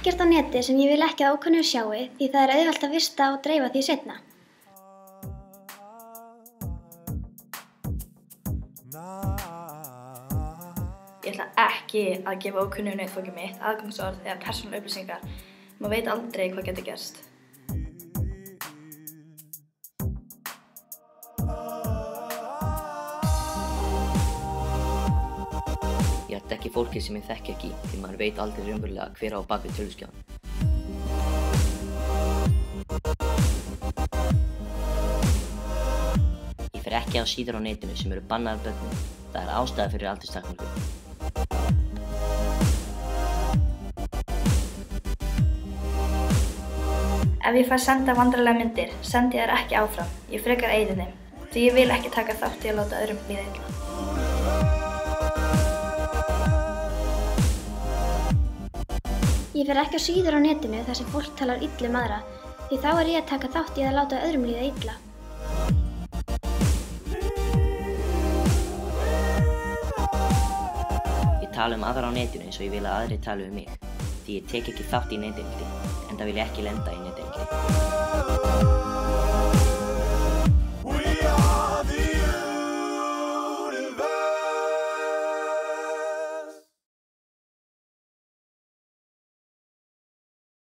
ekkert á netið sem ég vil ekki að ókunnugir sjái því það auðvelt að vista og dreifa því seinna. Ég ætla ekki að gefa ókunnugu netfólki mitt aðgangsorð eða persónulegar upplýsingar. Maður veit aldrei hvað getur gerst. Ég þekki fólki sem ég þekki ekki því maður veit aldrei raunverulega hver á bak við tölvuskjáinn. Ég fer ekki á síður á netinu sem eru bannaðar börnum. Það er ástæða fyrir aldurstakmörkun. Ef ég fæ senda vandræðalegar myndir, sendi ég þær ekki áfram. Ég frekar eyði þeim, því ég vil ekki taka þátt í að láta öðrum líða illa. Ég fer ekki á síður á netinu þar sem fólk talar illa um aðra, því þá ég að taka þátt í að láta öðrum líða illa. Ég tala um aðra á netinu eins og ég vil að aðrir tala um mig, því ég tek ekki þátt í netineldi, enda vil ég ekki lenda í netineldi.